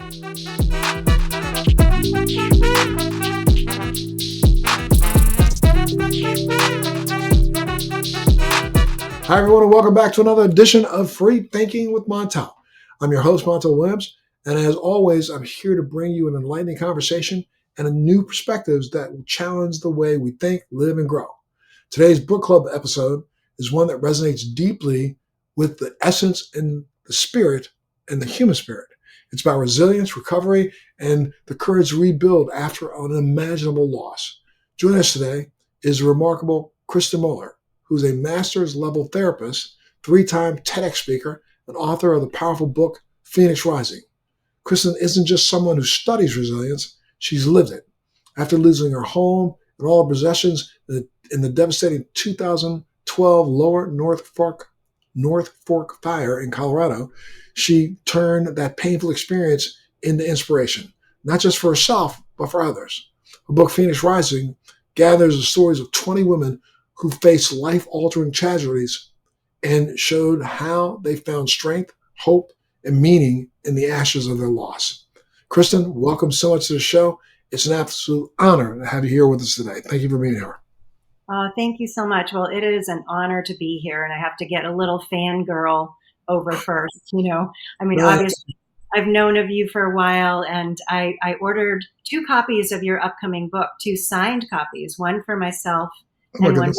Hi, everyone, and welcome back to another edition of Free Thinking with Montel. I'm your host, Montel Williams, and as always, I'm here to bring you an enlightening conversation and a new perspectives that will challenge the way we think, live, and grow. Today's book club episode is one that resonates deeply with the essence and the spirit and the human spirit. It's about resilience, recovery, and the courage to rebuild after an unimaginable loss. Joining us today is the remarkable Kristen Moeller, who's a master's level therapist, 3-time TEDx speaker, and author of the powerful book, Phoenix Rising. Kristen isn't just someone who studies resilience, she's lived it. After losing her home and all her possessions in the devastating 2012 lower North Fork fire in Colorado, she turned that painful experience into inspiration, not just for herself, but for others. Her book, Phoenix Rising, gathers the stories of 20 women who faced life-altering tragedies and showed how they found strength, hope, and meaning in the ashes of their loss. Kristen, welcome so much to the show. It's an absolute honor to have you here with us today. Thank you for being here. Thank you so much. Well, it is an honor to be here, and I have to get a little fangirl over first. Obviously, I've known of you for a while, and I ordered 2 copies of your upcoming book, 2 signed copies, one for myself and one for my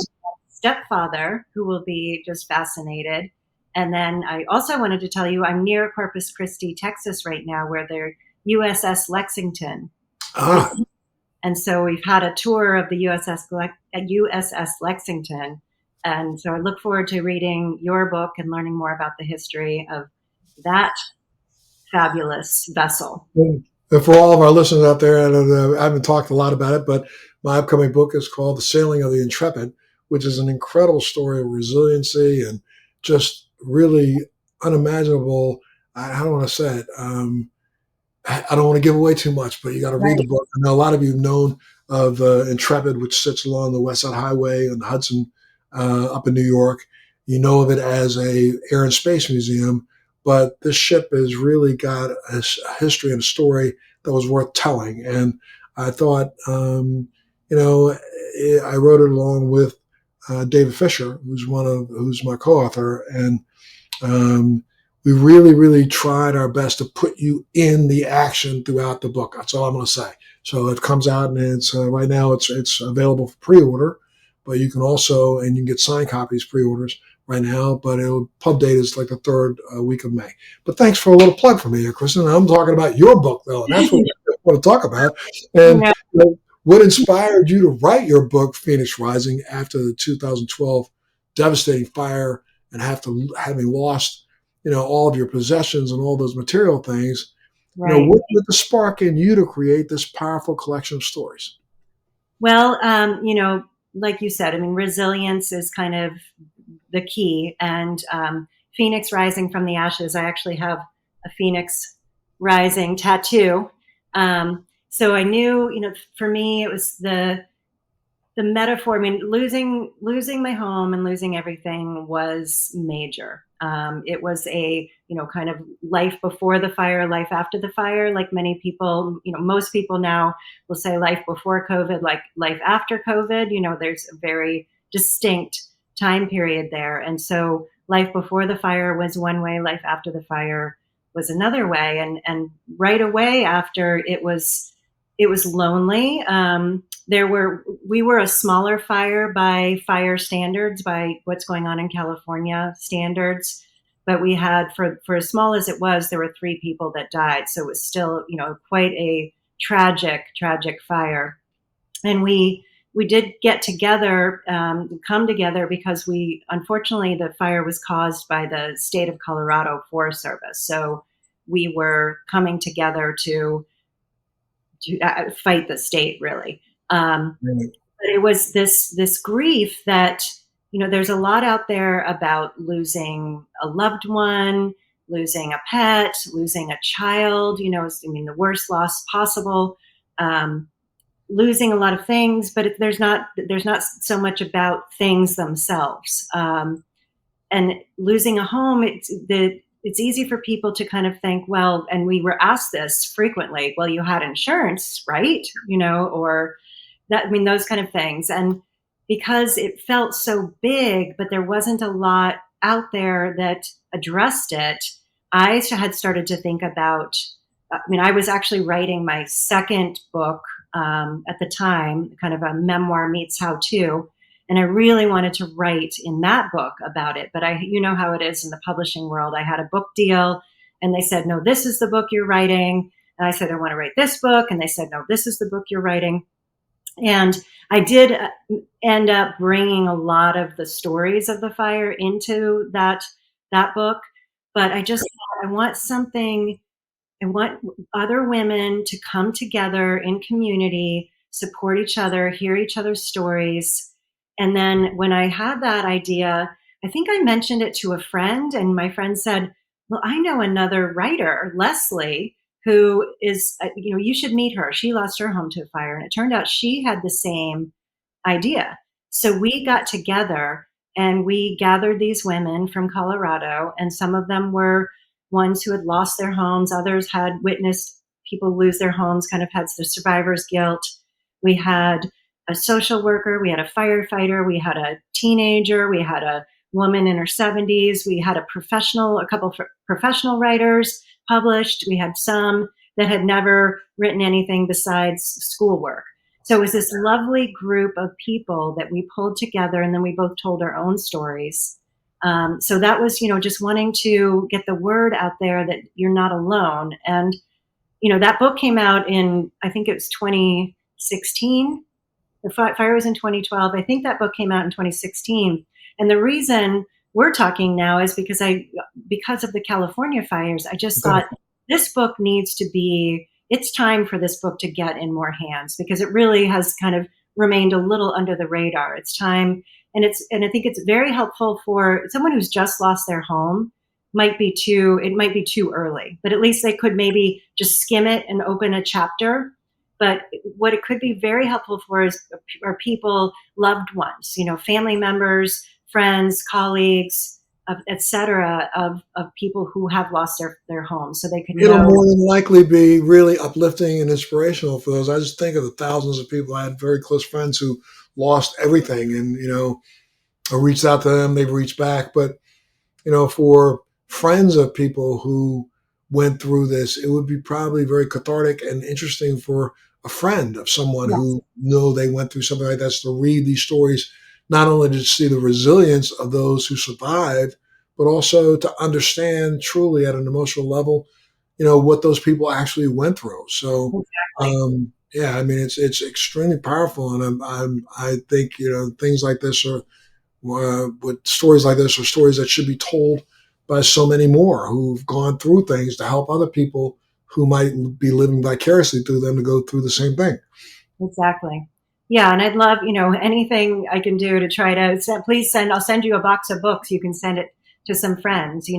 stepfather, who will be just fascinated. And then I also wanted to tell you I'm near Corpus Christi, Texas right now, where they're USS Lexington. And so we've had a tour of the USS Lexington. And so I look forward to reading your book and learning more about the history of that fabulous vessel. And for all of our listeners out there, I haven't talked a lot about it, but my upcoming book is called The Sailing of the Intrepid, which is an incredible story of resiliency and just really unimaginable. I don't want to say it. I don't want to give away too much, but you got to read the book. I know a lot of you have known of Intrepid, which sits along the West Side Highway and the Hudson up in New York. You know of it as a air and space museum, but this ship has really got a history and a story that was worth telling. And I thought, I wrote it along with David Fisher, who's my co-author, and we really, really tried our best to put you in the action throughout the book. That's all I'm going to say. So it comes out, and it's right now it's available for pre-order, but you can also, and you can get signed copies pre-orders right now, but pub date is like the 3rd week of May. But thanks for a little plug for me here, Kristen. I'm talking about your book, though, and that's what we want to talk about. And what inspired you to write your book, Phoenix Rising, after the 2012 devastating fire and having lost all of your possessions and all those material things? What lit the spark in you to create this powerful collection of stories? Well, like you said, resilience is kind of the key. And Phoenix Rising from the ashes, I actually have a Phoenix Rising tattoo. So I knew, for me, it was the metaphor. Losing my home and losing everything was major. It was a, kind of life before the fire, life after the fire. Like many people, most people now will say life before COVID, like life after COVID. There's a very distinct time period there. And so life before the fire was one way, life after the fire was another way. And right away after, it was lonely. We were a smaller fire by fire standards, by what's going on in California standards. But we had, for as small as it was, there were 3 people that died. So it was still, quite a tragic fire. And we did get together, come together, because unfortunately, the fire was caused by the state of Colorado Forest Service. So we were coming together to fight the state, really. But it was this grief that, there's a lot out there about losing a loved one, losing a pet, losing a child, the worst loss possible, losing a lot of things, but there's not so much about things themselves. And losing a home, it's easy for people to kind of think, well, and we were asked this frequently, well, you had insurance, right? Or that, I mean, those kind of things. And because it felt so big, but there wasn't a lot out there that addressed it, I had started to think about, I mean, I was actually writing my second book at the time, kind of a memoir meets how to. And I really wanted to write in that book about it. But you know how it is in the publishing world. I had a book deal and they said, no, this is the book you're writing. And I said, I want to write this book. And they said, no, this is the book you're writing. And I did end up bringing a lot of the stories of the fire into that book. But I want something, I want other women to come together in community, support each other, hear each other's stories. And then when I had that idea, I think I mentioned it to a friend, and my friend said, well, I know another writer, Leslie, who is, you should meet her. She lost her home to a fire. And it turned out she had the same idea. So we got together and we gathered these women from Colorado, and some of them were ones who had lost their homes. Others had witnessed people lose their homes, kind of had the survivor's guilt. We had a social worker, we had a firefighter, we had a teenager, we had a woman in her 70s, we had a couple of professional writers published, we had some that had never written anything besides schoolwork. So it was this lovely group of people that we pulled together, and then we both told our own stories. So that was, just wanting to get the word out there that you're not alone. And, that book came out in, I think it was 2016. The fire was in 2012. I think that book came out in 2016. And the reason we're talking now is because of the California fires, I just thought this book it's time for this book to get in more hands, because it really has kind of remained a little under the radar. It's time. And I think it's very helpful for someone who's just lost their home. It might be too early, but at least they could maybe just skim it and open a chapter. But what it could be very helpful for are people, loved ones, family members, friends, colleagues, et cetera, of people who have lost their homes, so they can It'll know. more than likely be really uplifting and inspirational for those. I just think of the thousands of people. I had very close friends who lost everything, and I reached out to them, they've reached back. But for friends of people who went through this, it would be probably very cathartic and interesting for a friend of someone Yes, who they went through something like that, to read these stories, not only to see the resilience of those who survived, but also to understand truly at an emotional level, what those people actually went through. So, exactly. yeah, I mean, it's extremely powerful, and I think things like this are with stories like this are stories that should be told by so many more who've gone through things, to help other people who might be living vicariously through them to go through the same thing. Exactly. Yeah, and I'd love, anything I can do to try to please I'll send you a box of books. You can send it to some friends,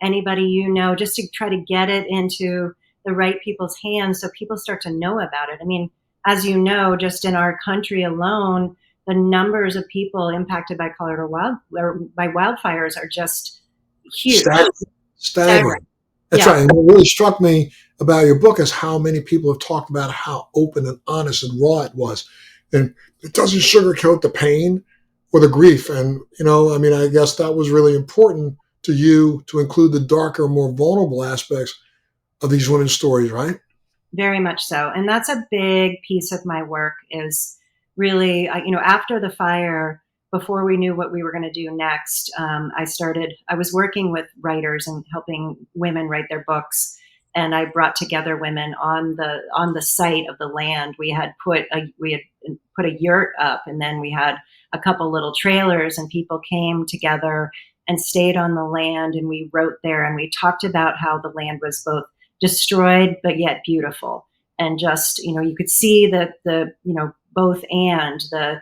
anybody, just to try to get it into the right people's hands so people start to know about it. I mean, as you know, just in our country alone, the numbers of people impacted by by wildfires are just huge. Staggering. Staggering. Staggering. That's Yeah, right. And what really struck me about your book is how many people have talked about how open and honest and raw it was. And it doesn't sugarcoat the pain or the grief. And, I mean, I guess that was really important to you, to include the darker, more vulnerable aspects of these women's stories, right? very much so. And that's a big piece of my work is really, after the fire, before we knew what we were going to do next, I was working with writers and helping women write their books. And I brought together women on the site of the land. We had put a yurt up, and then we had a couple little trailers, and people came together and stayed on the land, and we wrote there, and we talked about how the land was both destroyed but yet beautiful, and just you could see the both, and the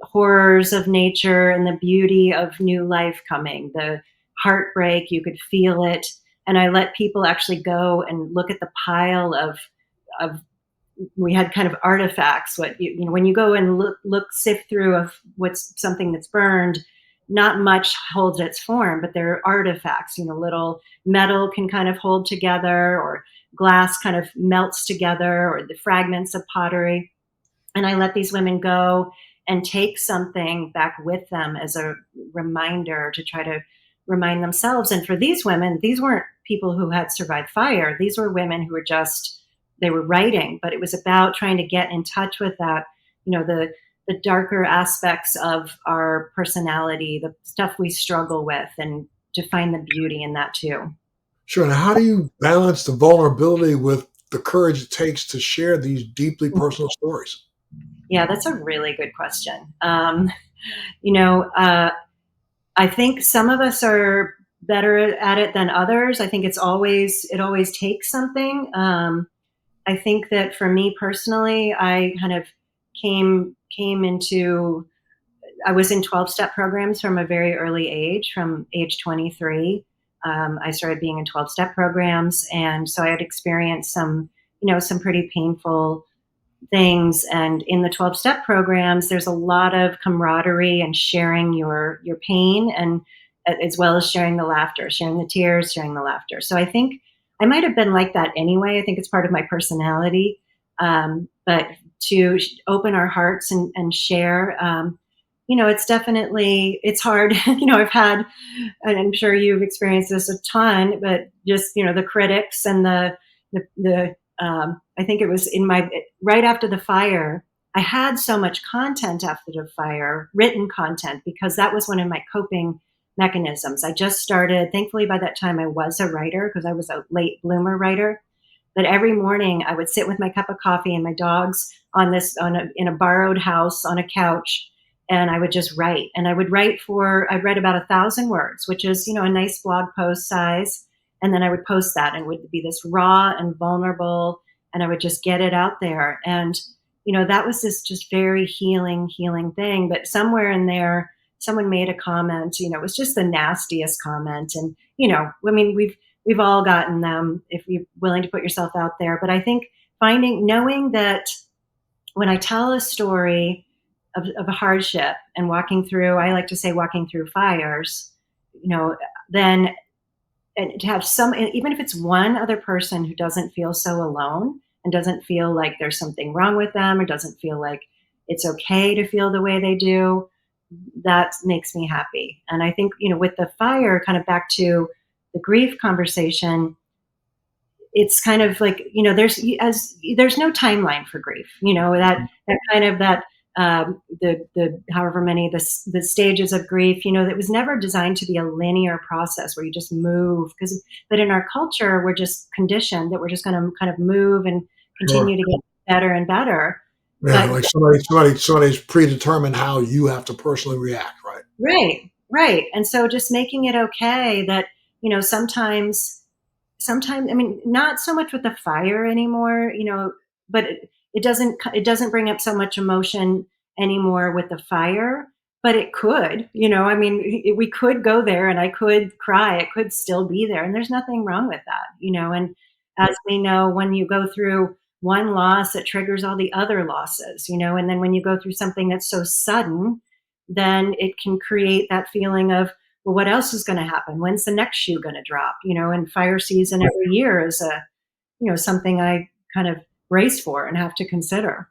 horrors of nature and the beauty of new life coming, the heartbreak, you could feel it. And I let people actually go and look at the pile of we had kind of artifacts. When you go and sift through of what's something that's burned, not much holds its form, but they're artifacts. Little metal can kind of hold together, or glass kind of melts together, or the fragments of pottery. And I let these women go and take something back with them as a reminder to try to remind themselves. And for these women, these weren't people who had survived fire. These were women who were they were writing, but it was about trying to get in touch with that, the darker aspects of our personality, the stuff we struggle with, and to find the beauty in that too. Sure. Now, how do you balance the vulnerability with the courage it takes to share these deeply personal stories? Yeah, that's a really good question. You know, uh, I think some of us are better at it than others. I think it always takes something. I think that for me personally, I kind of came into I was in 12-step programs from a very early age, from age 23. I started being in 12-step programs, and so I had experienced some pretty painful things. And in the 12-step programs, there's a lot of camaraderie and sharing your pain, and as well as sharing the laughter, sharing the tears, sharing the laughter. So I think I might have been like that anyway. I think it's part of my personality. But to open our hearts and share, it's hard. I've had, and I'm sure you've experienced this a ton, but just, the critics and the I think it was right after the fire, I had so much content after the fire, written content, because that was one of my coping mechanisms. I just started, thankfully by that time I was a writer, because I was a late bloomer writer. But every morning I would sit with my cup of coffee and my dogs in a borrowed house on a couch, and I would just write. And I'd write about 1,000 words, which is, a nice blog post size. And then I would post that, and it would be this raw and vulnerable, and I would just get it out there. And, that was this just very healing thing. But somewhere in there, someone made a comment, it was just the nastiest comment. And, I mean, we've all gotten them if you're willing to put yourself out there. But I think knowing that when I tell a story of a hardship and I like to say walking through fires, then, and to have even if it's one other person who doesn't feel so alone and doesn't feel like there's something wrong with them, or doesn't feel like it's okay to feel the way they do, that makes me happy. And I think, with the fire, kind of back to the grief conversation, it's kind of like, there's no timeline for grief, that kind of that, the however many the stages of grief, that was never designed to be a linear process where you just move. But in our culture, we're just conditioned that we're just going to kind of move and Sure. continue to get better and better. Yeah, But like somebody's predetermined how you have to personally react, right? right. And so just making it okay that, sometimes, I mean, not so much with the fire anymore, but it doesn't bring up so much emotion anymore with the fire, but it could, I mean, we could go there, and I could cry, it could still be there, and there's nothing wrong with that, and as we know, when you go through one loss, it triggers all the other losses, and then when you go through something that's so sudden, then it can create that feeling of, well, what else is going to happen? When's the next shoe going to drop? And fire season every year is something I kind of brace for and have to consider.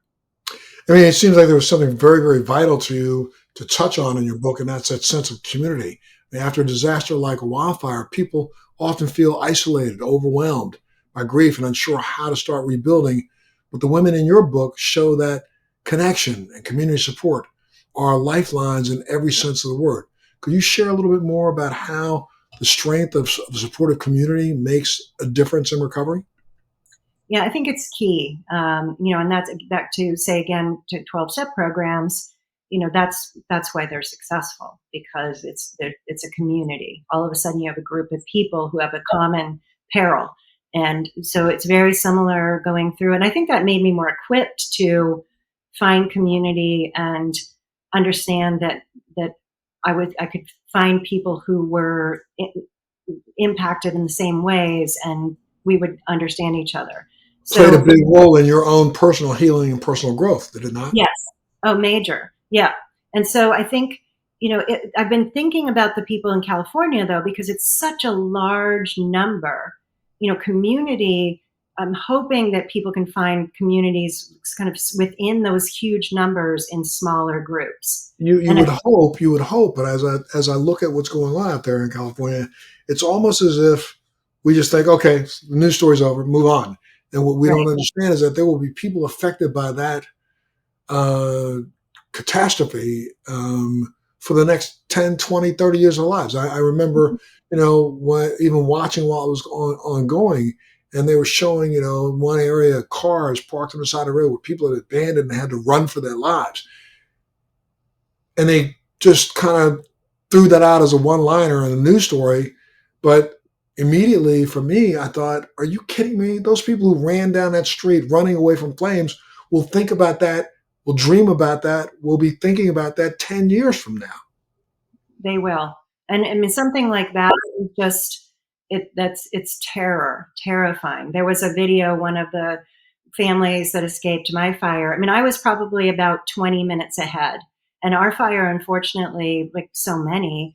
I mean, it seems like there was something very, very vital to you to touch on in your book, and that's that sense of community. I mean, after a disaster like a wildfire, people often feel isolated, overwhelmed by grief, and unsure how to start rebuilding. But the women in your book show that connection and community support are lifelines in every sense of the word. Could you share a little bit more about how the strength of a supportive community makes a difference in recovery? Yeah, I think it's key. And that's back to say again to 12-step programs. That's why they're successful, because it's a community. All of a sudden, you have a group of people who have a common peril, and so it's very similar going through. And I think that made me more equipped to find community and understand that I could find people who were impacted in the same ways, and we would understand each other. Played a So big role in your own personal healing and personal growth, did it not? yes, oh, major, yeah. And so I think I've been thinking about the people in California, though, because it's such a large number, community. I'm hoping that people can find communities kind of within those huge numbers in smaller groups. You would hope, but as I look at what's going on out there in California, it's almost as if we just think, okay, the news story's over, move on. And what we Right. don't understand is that there will be people affected by that catastrophe for the next 10, 20, 30 years of their lives. I remember, even watching while it was ongoing, and they were showing, in one area, cars parked on the side of the road where people had abandoned and had to run for their lives. And they just kind of threw that out as a one-liner in a news story. But immediately for me, I thought, are you kidding me? Those people who ran down that street running away from flames will think about that, will dream about that, will be thinking about that 10 years from now. They will. And I mean, something like that is just, it's terrifying. There was a video, one of the families that escaped my fire. I mean, I was probably about 20 minutes ahead. And our fire, unfortunately, like so many,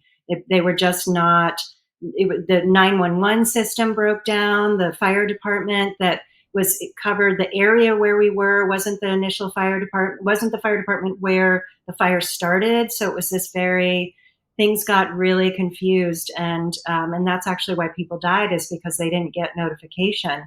they were just not, the 911 system broke down. The fire department that it covered the area where we were wasn't the initial fire department, wasn't the fire department where the fire started. So it was things got really confused. And that's actually why people died, is because they didn't get notification.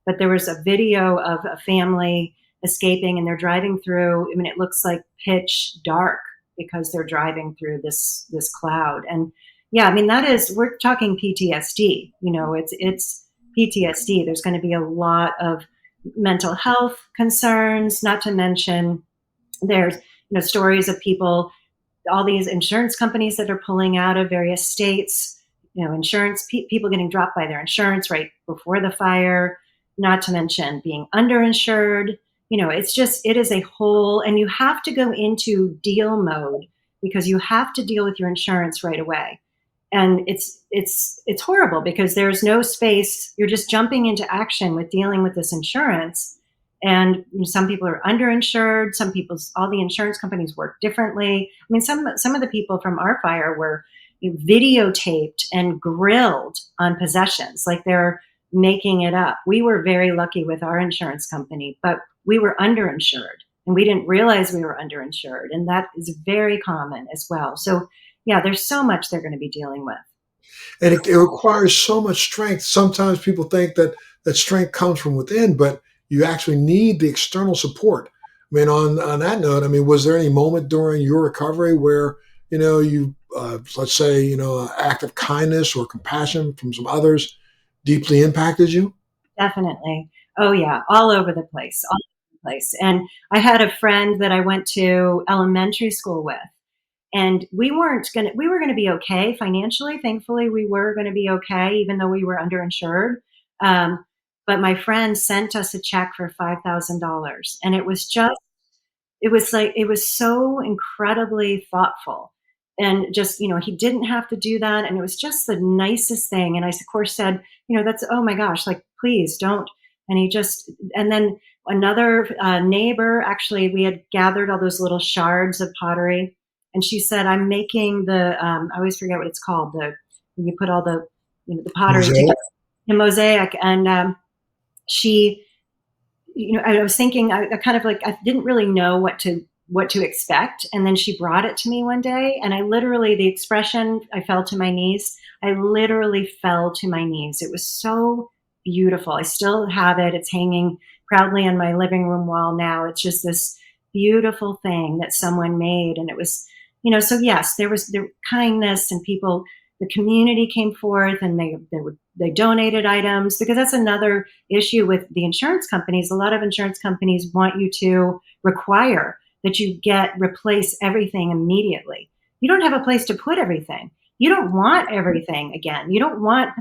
But there was a video of a family escaping, and they're driving through. I mean, it looks like pitch dark because they're driving through this cloud. And yeah, I mean, we're talking PTSD. It's PTSD. There's going to be a lot of mental health concerns, not to mention there's stories of people, all these insurance companies that are pulling out of various states, insurance people getting dropped by their insurance right before the fire, not to mention being underinsured. It is a whole, and you have to go into deal mode because you have to deal with your insurance right away. And it's horrible because there's no space. You're just jumping into action with dealing with this insurance. And some people are underinsured. All the insurance companies work differently. I mean, some of the people from our fire were videotaped and grilled on possessions, like they're making it up. We were very lucky with our insurance company, but we were underinsured and we didn't realize we were underinsured. And that is very common as well. So yeah, there's so much they're going to be dealing with. And it requires so much strength. Sometimes people think that strength comes from within, but you actually need the external support. I mean, on that note, I mean, was there any moment during your recovery where, you, let's say, an act of kindness or compassion from some others deeply impacted you? Definitely. Oh yeah, all over the place. And I had a friend that I went to elementary school with, and we were going to be okay financially. Thankfully, we were going to be okay, even though we were underinsured. But my friend sent us a check for $5,000, and it was so incredibly thoughtful. And just, he didn't have to do that. And it was just the nicest thing. And I, of course, said, that's, oh my gosh, like, please don't. And then another neighbor, actually, we had gathered all those little shards of pottery. And she said, I'm making I always forget what it's called, when you put all the pottery together, the mosaic. And she, I was thinking, I kind of like, I didn't really know what to expect. And then she brought it to me one day, and the expression, I fell to my knees. I literally fell to my knees. It was so beautiful. I still have it. It's hanging proudly on my living room wall now. It's just this beautiful thing that someone made. And it was, so yes, there was the kindness, and people, the community came forth, and they donated items, because that's another issue with the insurance companies. A lot of insurance companies want you to require that you replace everything immediately. You don't have a place to put everything. You don't want everything again. You want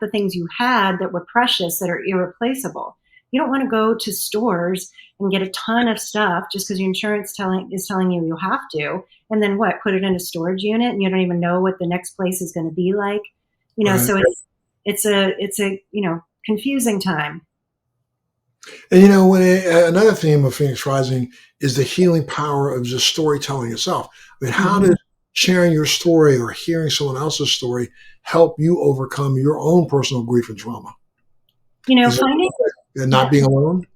the things you had that were precious, that are irreplaceable. You don't want to go to stores and get a ton of stuff just because your insurance is telling you have to, and then put it in a storage unit, and you don't even know what the next place is going to be like. Right. So it's a confusing time. And when another theme of Phoenix Rising is the healing power of just storytelling itself. I mean, how does sharing your story or hearing someone else's story help you overcome your own personal grief and trauma? Finding, Not being alone?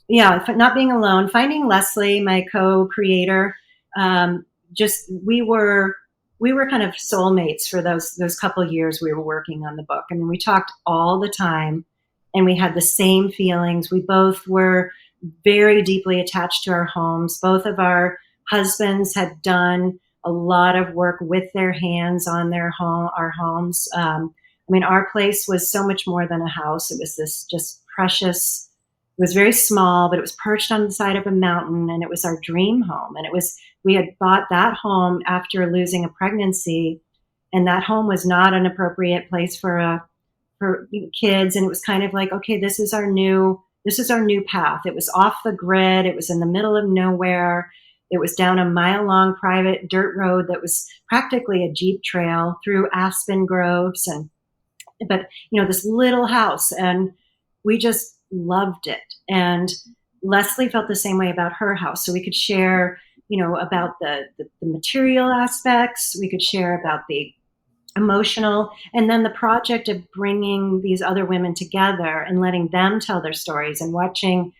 not being alone, finding Leslie, my co-creator, just we were kind of soulmates for those couple of years we were working on the book. I mean, we talked all the time and we had the same feelings. We both were very deeply attached to our homes. Both of our husbands had done a lot of work with their hands on our homes. I mean, our place was so much more than a house. It was this just precious, it was very small, but it was perched on the side of a mountain, and it was our dream home. And we had bought that home after losing a pregnancy, and that home was not an appropriate place for kids. And it was kind of like, okay, this is our new path. It was off the grid. It was in the middle of nowhere. It was down a mile-long private dirt road that was practically a Jeep trail through aspen groves, but this little house, and we just loved it. And Leslie felt the same way about her house. So we could share, about the material aspects. We could share about the emotional, and then the project of bringing these other women together and letting them tell their stories and watching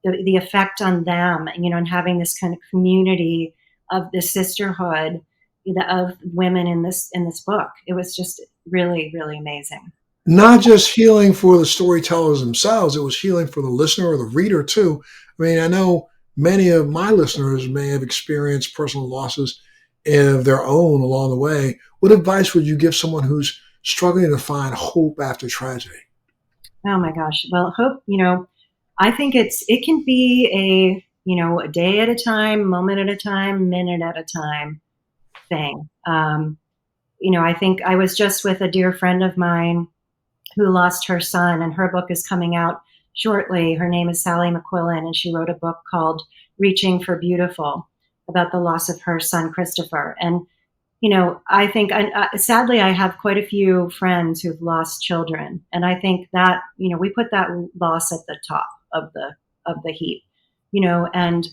the effect on them, and having this kind of community of the sisterhood of women in this book. It was just really, really amazing. Not just healing for the storytellers themselves, it was healing for the listener or the reader too. I mean, I know many of my listeners may have experienced personal losses of their own along the way. What advice would you give someone who's struggling to find hope after tragedy? Oh my gosh. Well, hope, I think it can be a day at a time, moment at a time, minute at a time thing. I think I was just with a dear friend of mine who lost her son, and her book is coming out shortly. Her name is Sally McQuillan, and she wrote a book called Reaching for Beautiful about the loss of her son, Christopher. And, I think, sadly, I have quite a few friends who've lost children. And I think that, we put that loss at the top of the heap, and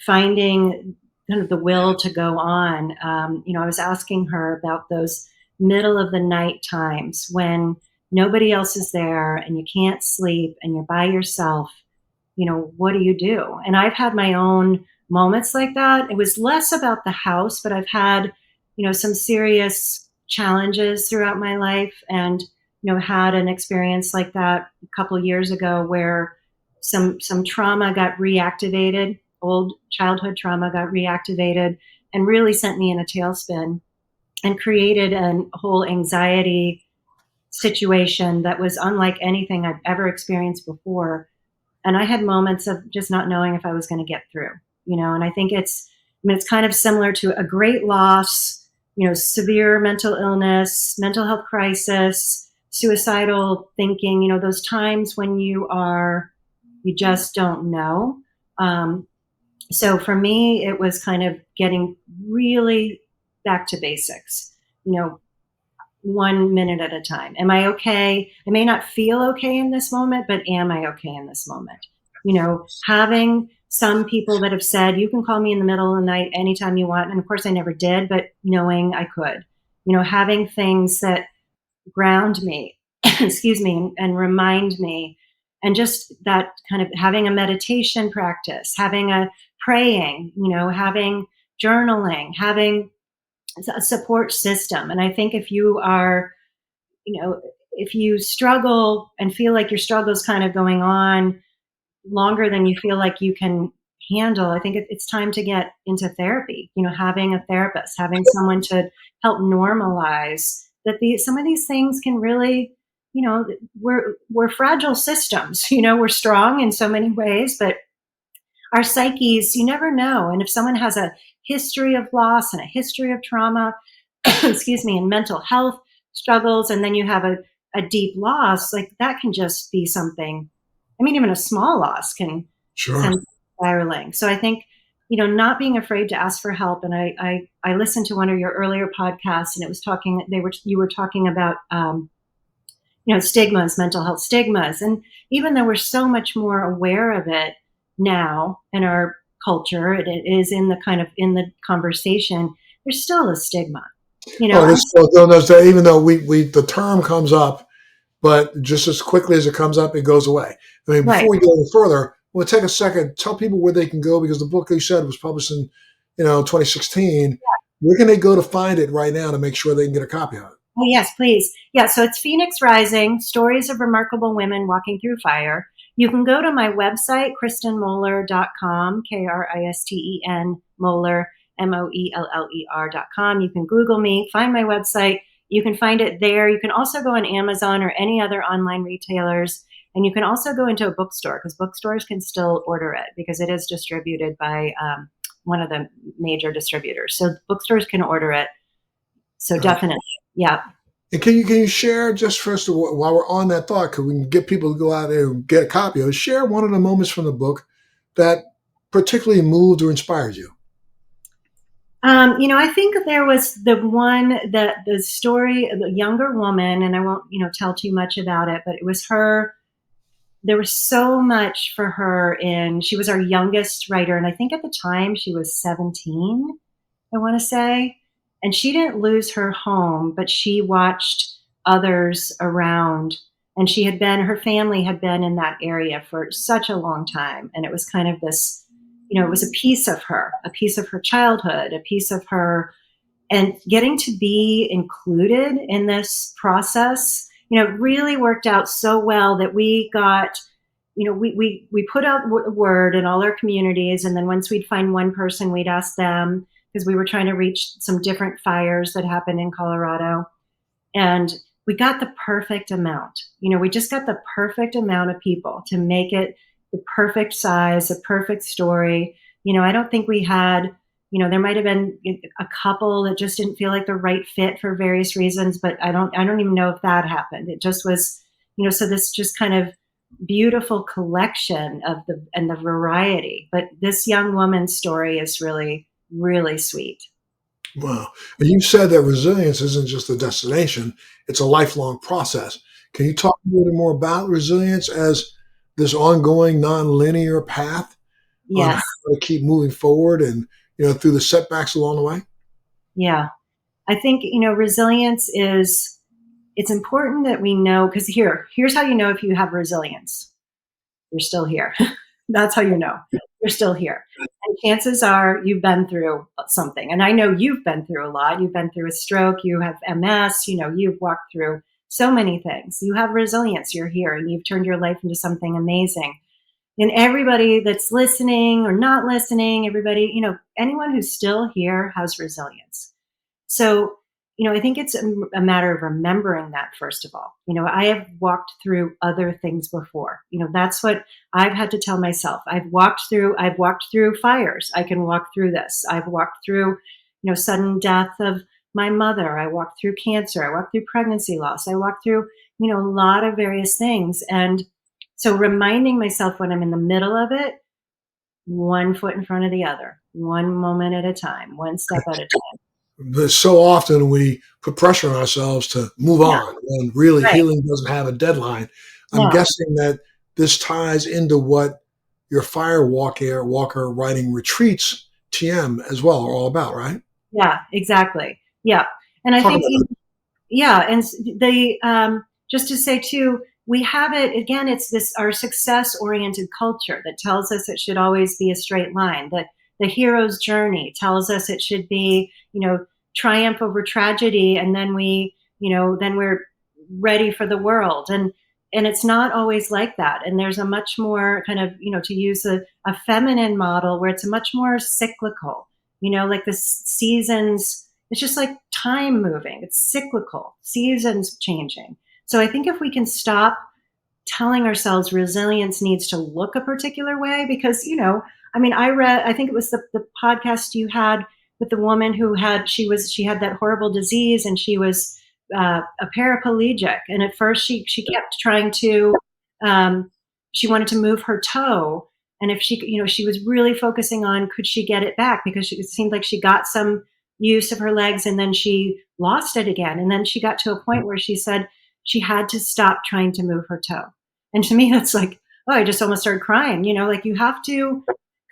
finding kind of the will to go on. I was asking her about those middle of the night times when nobody else is there and you can't sleep and you're by yourself. What do you do? And I've had my own moments like that. It was less about the house, but I've had, some serious challenges throughout my life, and, had an experience like that a couple of years ago where some trauma got reactivated, old childhood trauma got reactivated and really sent me in a tailspin and created a whole anxiety situation that was unlike anything I've ever experienced before. And I had moments of just not knowing if I was going to get through, and I think it's kind of similar to a great loss, severe mental illness, mental health crisis, suicidal thinking, those times when you just don't know. So for me, it was kind of getting really back to basics, 1 minute at a time. Am I okay? I may not feel okay in this moment, but am I okay in this moment? Having some people that have said, you can call me in the middle of the night anytime you want. And of course I never did, but knowing I could, having things that ground me, excuse me, and remind me, and just that kind of having a meditation practice, having a praying, having journaling, having a support system. And I think if you are, if you struggle and feel like your struggle is kind of going on longer than you feel like you can handle, I think it's time to get into therapy, having a therapist, having someone to help normalize that some of these things can really, we're fragile systems, we're strong in so many ways, but our psyches, you never know. And if someone has a history of loss and a history of trauma, excuse me, and mental health struggles, and then you have a deep loss, like that can just be something. I mean, even a small loss can send spiraling. So I think, not being afraid to ask for help. And I listened to one of your earlier podcasts, and it was you were talking about, stigmas, mental health stigmas. And even though we're so much more aware of it now in our culture, it is in the conversation, there's still a stigma. Oh, even though the term comes up, but just as quickly as it comes up, it goes away. I mean, Right. before we go any further, we'll take a second, tell people where they can go, because the book you said was published in, 2016. Where can they go to find it right now to make sure they can get a copy of it? Oh, yes, please. Yeah, so it's Phoenix Rising, Stories of Remarkable Women Walking Through Fire. You can go to my website, kristenmoeller.com, Kristen Moeller, Moeller.com. You can Google me, find my website. You can find it there. You can also go on Amazon or any other online retailers. And you can also go into a bookstore, because bookstores can still order it because it is distributed by one of the major distributors. So bookstores can order it. So definitely. Yeah. And can you share, just first of all, while we're on that thought, because we can get people to go out there and get a copy of it, share one of the moments from the book that particularly moved or inspired you? I think there was the story of the younger woman, and I won't, tell too much about it, but it was her. There was so much for her she was our youngest writer. And I think at the time she was 17, I want to say. And she didn't lose her home, but she watched others around. And her family had been in that area for such a long time. And it was kind of this, it was a piece of her childhood, a piece of her, and getting to be included in this process, really worked out so well that we got, we put out word in all our communities. And then once we'd find one person, we'd ask them, because we were trying to reach some different fires that happened in Colorado. And we got the perfect amount. We just got the perfect amount of people to make it the perfect size, the perfect story. I don't think we had, there might have been a couple that just didn't feel like the right fit for various reasons, but I don't even know if that happened. It just was, so this just kind of beautiful collection of the variety. But this young woman's story is really, really sweet. Wow. And you said that resilience isn't just a destination, it's a lifelong process. Can you talk a little more about resilience as this ongoing nonlinear path on Yes. how to keep moving forward and, through the setbacks along the way? Yeah. I think, resilience it's important that we know, because here's how you know if you have resilience. You're still here. That's how you know you're still here. And chances are you've been through something. And I know you've been through a lot. You've been through a stroke. You have MS. You've walked through so many things. You have resilience. You're here and you've turned your life into something amazing. And everybody that's listening or not listening, everybody, anyone who's still here has resilience. So, I think it's a matter of remembering that, first of all. I have walked through other things before. That's what I've had to tell myself. I've walked through fires. I can walk through this. I've walked through, sudden death of my mother. I walked through cancer. I walked through pregnancy loss. I walked through, a lot of various things. And so reminding myself when I'm in the middle of it, one foot in front of the other, one moment at a time, one step at a time. But so often we put pressure on ourselves to move on when really Right. healing doesn't have a deadline. I'm No. guessing that this ties into what your fire walker writing retreats, TM, as well, are all about, right? Yeah, exactly. Yeah. And I Talk think, about that. yeah. And just to say too, we have it again, it's our success oriented culture that tells us it should always be a straight line, that the hero's journey tells us it should be, triumph over tragedy. And then then we're ready for the world. And it's not always like that. And there's a much more kind of, to use a feminine model where it's a much more cyclical, like the seasons, it's just like time moving. It's cyclical, seasons changing. So I think if we can stop telling ourselves resilience needs to look a particular way, because, I think it was the podcast you had with the woman who she had that horrible disease and she was a paraplegic. And at first she kept trying to, she wanted to move her toe. And if she was really focusing on, could she get it back? Because it seemed like she got some use of her legs and then she lost it again. And then she got to a point where she said she had to stop trying to move her toe. And to me, that's like, oh, I just almost started crying, like you have to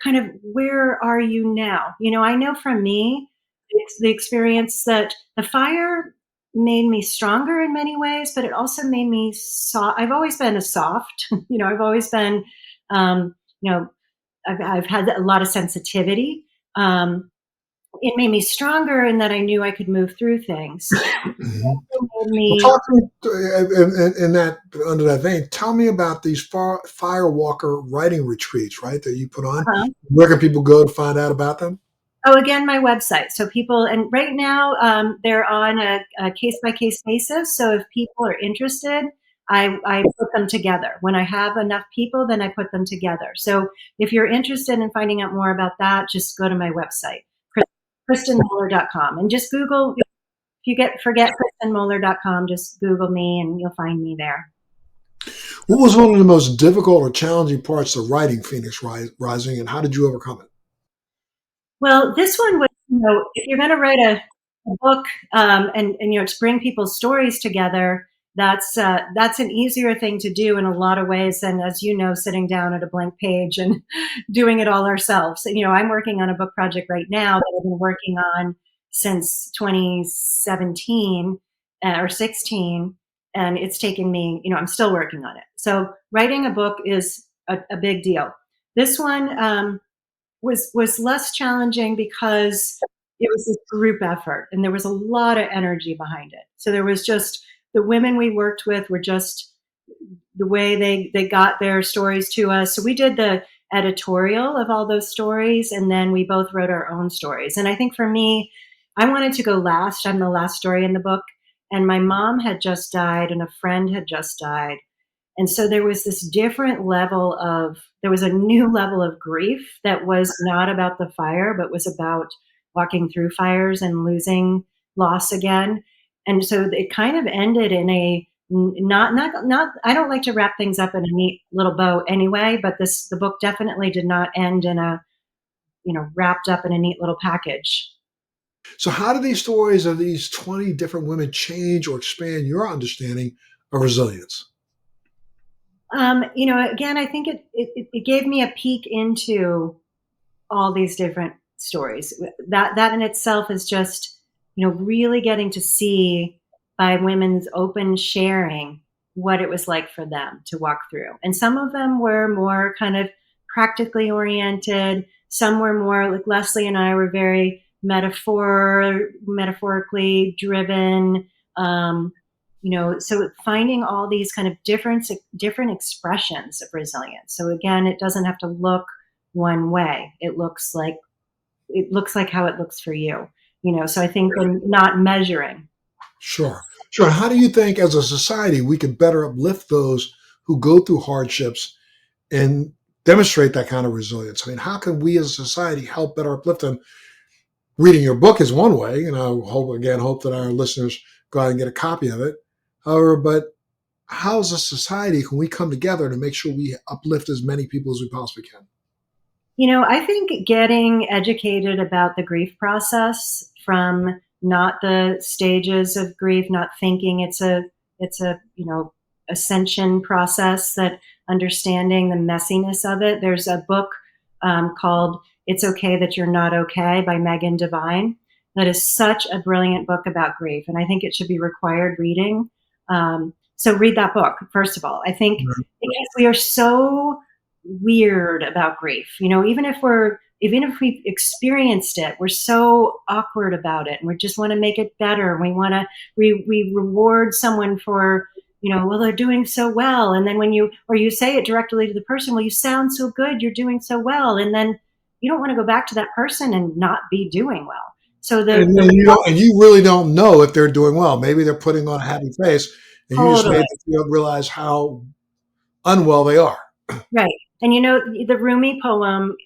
kind of, where are you now? I know for me, it's the experience that the fire made me stronger in many ways, but it also made me soft. I've always been a soft, I've always been, you know, I've had a lot of sensitivity. It made me stronger in that I knew I could move through things. Mhm. It made Well, me, talk to me in that under that vein. Tell me about these Firewalker writing retreats, right? That you put on. uh, Where can people go to find out about them? oh, again, my website. So people, and right now they're on a case by case basis. So if people are interested, I put them together. When I have enough people, then I put them together. So if you're interested in finding out more about that, just go to my website, KristenMoeller.com, and just Google. If you forget KristenMoeller.com, just Google me and you'll find me there. What was one of the most difficult or challenging parts of writing Phoenix Rising, and how did you overcome it? Well, this one was, if you're going to write a book, and to bring people's stories together, that's an easier thing to do in a lot of ways than, as sitting down at a blank page and doing it all ourselves. I'm working on a book project right now that I've been working on since 2017 or 16, and it's taken me. I'm still working on it. So writing a book is a big deal. This one. Was less challenging because it was this group effort and there was a lot of energy behind it. So there was just the women we worked with were just the way they got their stories to us. So we did the editorial of all those stories and then we both wrote our own stories. And I think for me, I wanted to go last. I'm the last story in the book. And my mom had just died and a friend had just died. And so there was there was a new level of grief that was not about the fire, but was about walking through fires and losing loss again. And so it kind of ended in a not, I don't like to wrap things up in a neat little bow anyway, but the book definitely did not end in wrapped up in a neat little package. So, how do these stories of these 20 different women change or expand your understanding of resilience? Again, I think it gave me a peek into all these different stories. That in itself is just, really getting to see by women's open sharing what it was like for them to walk through. And some of them were more kind of practically oriented. Some were more like Leslie and I were very metaphorically driven. So finding all these kind of different expressions of resilience. So again, it doesn't have to look one way. It looks like how it looks for you. So I think not measuring. Sure. Sure. How do you think as a society we could better uplift those who go through hardships and demonstrate that kind of resilience? I mean, how can we as a society help better uplift them? Reading your book is one way, and I hope that our listeners go out and get a copy of it. However, but how as a society can we come together to make sure we uplift as many people as we possibly can? I think getting educated about the grief process from not the stages of grief, not thinking it's a ascension process, that understanding the messiness of it. There's a book called "It's Okay That You're Not Okay" by Megan Devine. That is such a brilliant book about grief, and I think it should be required reading. So read that book first of all. I think because we are so weird about grief. Even if we've experienced it, we're so awkward about it and we just want to make it better. We reward someone for, well, they're doing so well. And then you say it directly to the person, well, you sound so good, you're doing so well. And then you don't want to go back to that person and not be doing well. So And you really don't know if they're doing well. Maybe they're putting on a happy face, and you just totally. made them realize how unwell they are. Right. And the Rumi poem,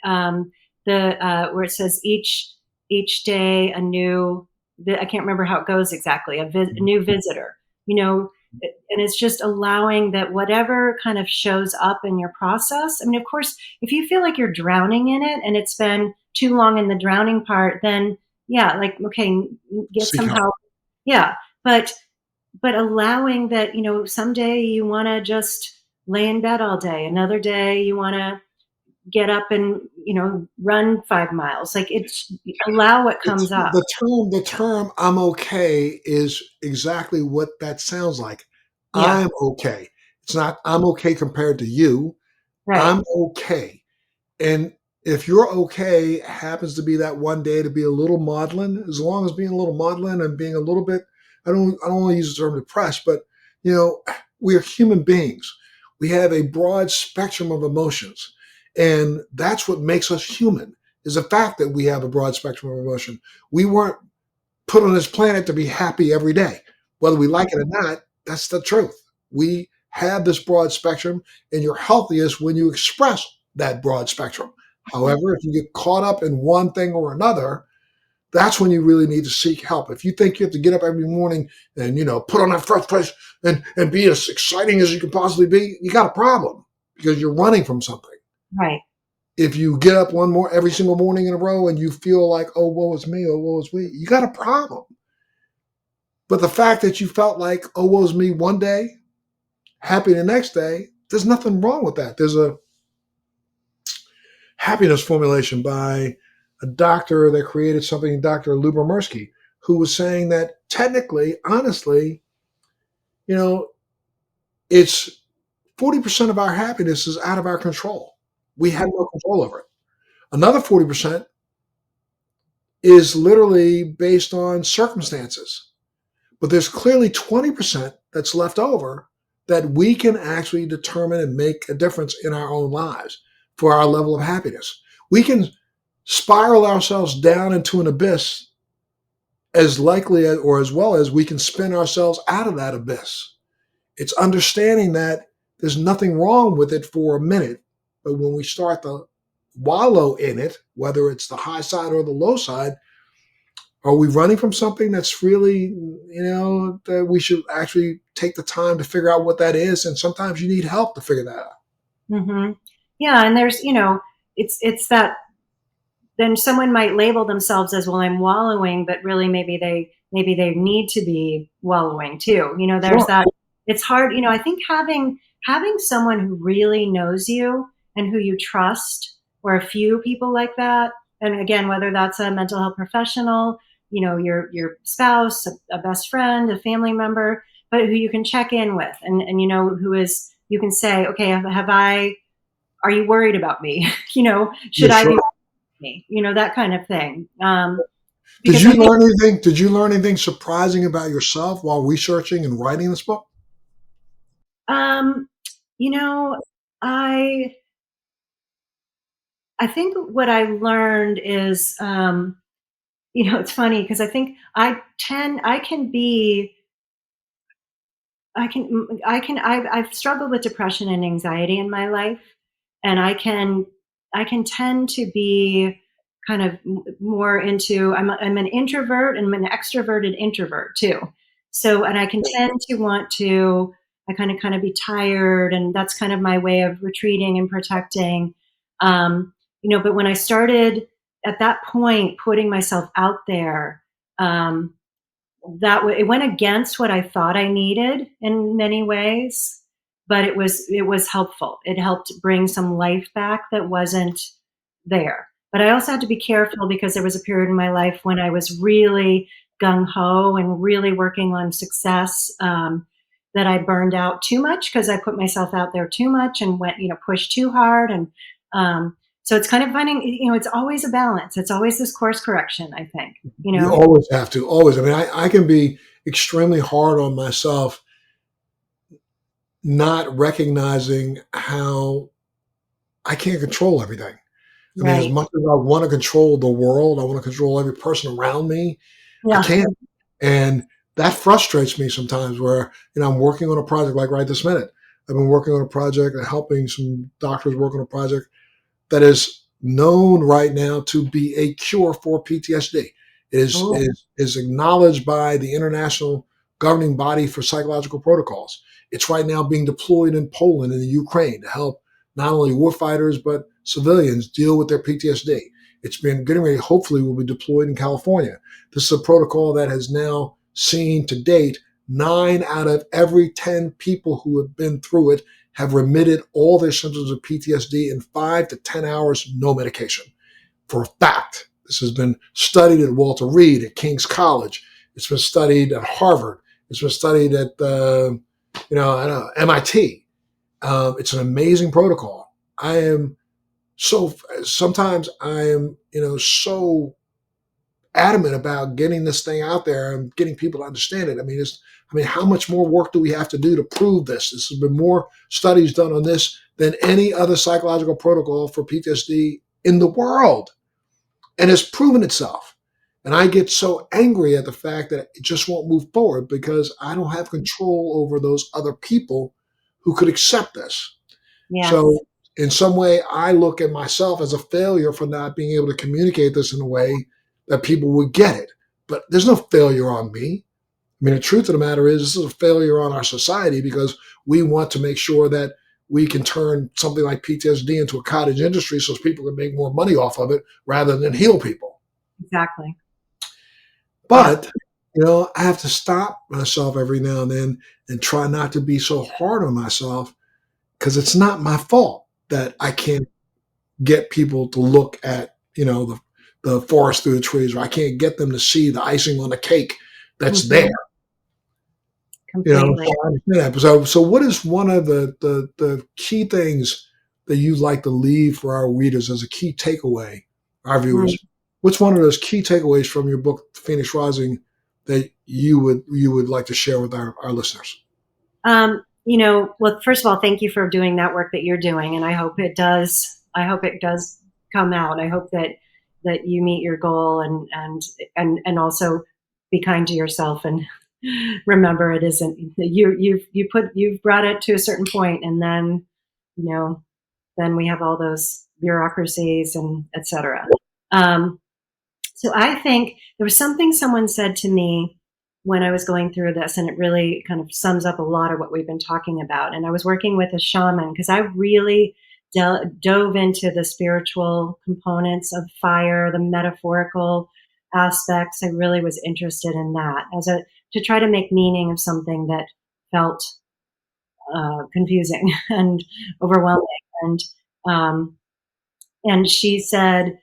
where it says each day a new, I can't remember how it goes exactly, a new visitor, and it's just allowing that whatever kind of shows up in your process. I mean, of course, if you feel like you're drowning in it and it's been too long in the drowning part, then yeah, like, okay, get Seek some help. help. Yeah. But allowing that, someday you want to just lay in bed all day. Another day you want to get up and, run 5 miles. Like, it's allow what It's comes up. the term "I'm okay" is exactly what that sounds like. Yeah. I'm okay. It's not I'm okay compared to you. Right. I'm okay. And if you're okay happens to be that one day to be a little maudlin, as long as being a little maudlin and being a little bit, I don't want to use the term depressed, but we are human beings. We have a broad spectrum of emotions. And that's what makes us human, is the fact that we have a broad spectrum of emotion. We weren't put on this planet to be happy every day. Whether we like it or not, that's the truth. We have this broad spectrum, and you're healthiest when you express that broad spectrum. However, if you get caught up in one thing or another, that's when you really need to seek help. If you think you have to get up every morning and put on that fresh face and be as exciting as you can possibly be, you got a problem because you're running from something. Right. If you get up every single morning in a row and you feel like, oh, woe is me, oh, woe is we, you got a problem. But the fact that you felt like, oh, woe is me one day, happy the next day, there's nothing wrong with that. There's a happiness formulation by a doctor that created something, Dr. Lubomirsky, who was saying that technically, honestly, it's 40% of our happiness is out of our control. We have no control over it. Another 40% is literally based on circumstances. But there's clearly 20% that's left over that we can actually determine and make a difference in our own lives for our level of happiness. We can spiral ourselves down into an abyss as likely or as well as we can spin ourselves out of that abyss. It's understanding that there's nothing wrong with it for a minute, but when we start to wallow in it, whether it's the high side or the low side, are we running from something that's really, that we should actually take the time to figure out what that is? And sometimes you need help to figure that out. Mm-hmm. Yeah. And there's, it's that then someone might label themselves as, well, I'm wallowing, but really maybe they need to be wallowing too. There's Sure. that. It's hard. I think having someone who really knows you and who you trust, or a few people like that. And again, whether that's a mental health professional, your spouse, a best friend, a family member, but who you can check in with, and who is, you can say, okay, are you worried about me? Yeah, Should I sure. be me? That kind of thing. Did Because you I think, learn anything? Did you learn anything surprising about yourself while researching and writing this book? um, you know, I I think what I learned is, it's funny because I think I can be I've struggled with depression and anxiety in my life, and I can tend to be kind of more into, I'm an introvert and I'm an extroverted introvert too. So, and I can tend to want to, I kind of be tired, and that's kind of my way of retreating and protecting. But when I started at that point putting myself out there, um, it went against what I thought I needed in many ways, but it was helpful. It helped bring some life back that wasn't there. But I also had to be careful because there was a period in my life when I was really gung ho and really working on success, that I burned out too much because I put myself out there too much and went, pushed too hard. And so it's kind of finding, it's always a balance. It's always this course correction, I think, You always have to, always. I mean, I can be extremely hard on myself, not recognizing how I can't control everything. I mean, as Right. much as I want to control the world, I want to control every person around me, I Yeah. can't. And that frustrates me sometimes where, I'm working on a project like right this minute. I've been working on a project and helping some doctors work on a project that is known right now to be a cure for PTSD. It is, Oh, is acknowledged by the International Governing Body for Psychological Protocols. It's right now being deployed in Poland and the Ukraine to help not only warfighters but civilians deal with their PTSD. It's been getting ready, hopefully, will be deployed in California. This is a protocol that has now seen to date 9 out of every 10 people who have been through it have remitted all their symptoms of PTSD in 5 to 10 hours, no medication. For a fact, this has been studied at Walter Reed, at King's College. It's been studied at Harvard. It's been studied at MIT. It's an amazing protocol. Sometimes I am so adamant about getting this thing out there and getting people to understand it. I mean, how much more work do we have to do to prove this? This has been more studies done on this than any other psychological protocol for PTSD in the world, and it's proven itself. And I get so angry at the fact that it just won't move forward because I don't have control over those other people who could accept this. Yes. So in some way, I look at myself as a failure for not being able to communicate this in a way that people would get it. But there's no failure on me. I mean, the truth of the matter is this is a failure on our society because we want to make sure that we can turn something like PTSD into a cottage industry so people can make more money off of it rather than heal people. Exactly. But, I have to stop myself every now and then and try not to be so hard on myself because it's not my fault that I can't get people to look at, the forest through the trees, or I can't get them to see the icing on the cake that's there. Completely. So what is one of the key things that you'd like to leave for our readers as a key takeaway, our viewers? What's one of those key takeaways from your book, Phoenix Rising, that you would like to share with our listeners? Well, first of all, thank you for doing that work that you're doing, and I hope it does come out. I hope that you meet your goal and also be kind to yourself and remember it isn't you've brought it to a certain point, and then then we have all those bureaucracies and etc. So I think there was something someone said to me when I was going through this, and it really kind of sums up a lot of what we've been talking about. And I was working with a shaman because I really dove into the spiritual components of fire, the metaphorical aspects. I really was interested in that to try to make meaning of something that felt confusing and overwhelming. And she said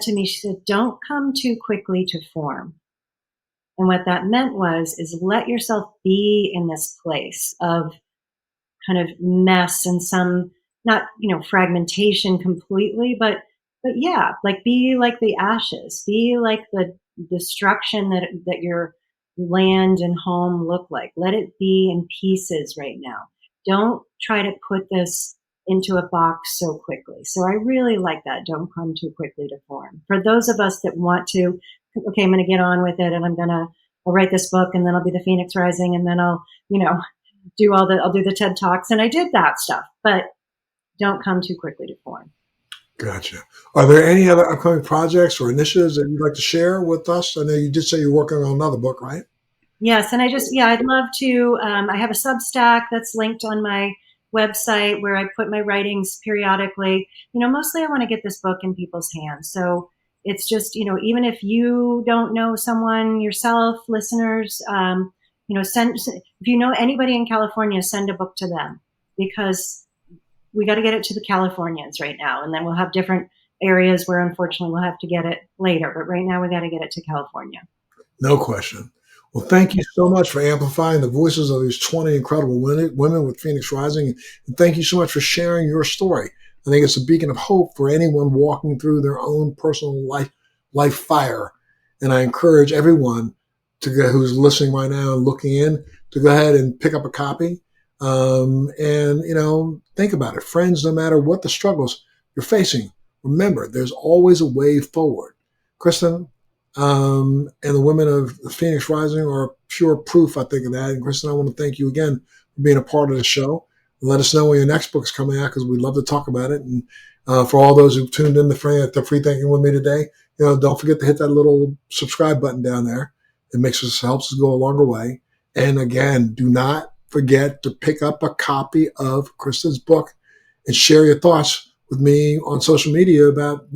to me, don't come too quickly to form. And what that meant is let yourself be in this place of kind of mess and some, not, fragmentation completely, but yeah, like be like the ashes, be like the destruction that your land and home look like. Let it be in pieces right now. Don't try to put this into a box so quickly. So I really like that. Don't come too quickly to form. For those of us that want to, okay, I'm going to get on with it and I'll write this book and then I'll be the Phoenix Rising and then I'll do the TED Talks. And I did that stuff, but don't come too quickly to form. Gotcha. Are there any other upcoming projects or initiatives that you'd like to share with us? I know you did say you're working on another book, right? Yes. And I'd love to, I have a Substack that's linked on my website where I put my writings periodically. Mostly I want to get this book in people's hands. So it's just, even if you don't know someone yourself, listeners, if you know anybody in California, send a book to them, because we got to get it to the Californians right now. And then we'll have different areas where unfortunately we'll have to get it later. But right now we got to get it to California. No question. Well, thank you so much for amplifying the voices of these 20 incredible women with Phoenix Rising. And thank you so much for sharing your story. I think it's a beacon of hope for anyone walking through their own personal life fire. And I encourage everyone who's listening right now and looking in to go ahead and pick up a copy. And think about it. Friends, no matter what the struggles you're facing, remember, there's always a way forward. Kristen, and the women of the Phoenix Rising are pure proof, I think, of that. And Kristen, I want to thank you again for being a part of the show. Let us know when your next book's coming out, because we'd love to talk about it. And for all those who tuned in to Free Thinking with me today, don't forget to hit that little subscribe button down there. It helps us go a longer way. And again, do not forget to pick up a copy of Kristen's book and share your thoughts with me on social media about,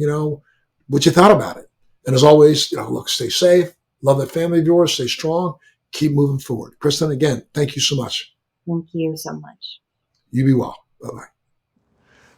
what you thought about it. And as always, stay safe, love that family of yours, stay strong, keep moving forward. Kristen, again, thank you so much. Thank you so much. You be well. Bye-bye.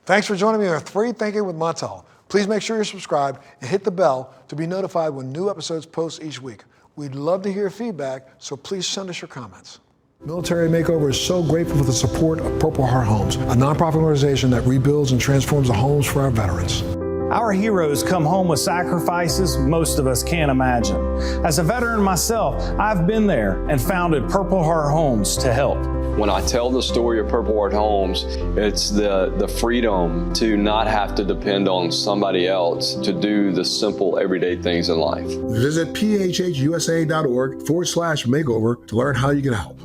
Thanks for joining me on Free Thinking with Montel. Please make sure you're subscribed and hit the bell to be notified when new episodes post each week. We'd love to hear your feedback, so please send us your comments. Military Makeover is so grateful for the support of Purple Heart Homes, a nonprofit organization that rebuilds and transforms the homes for our veterans. Our heroes come home with sacrifices most of us can't imagine. As a veteran myself, I've been there and founded Purple Heart Homes to help. When I tell the story of Purple Heart Homes, it's the freedom to not have to depend on somebody else to do the simple everyday things in life. Visit phhusa.org/makeover to learn how you can help.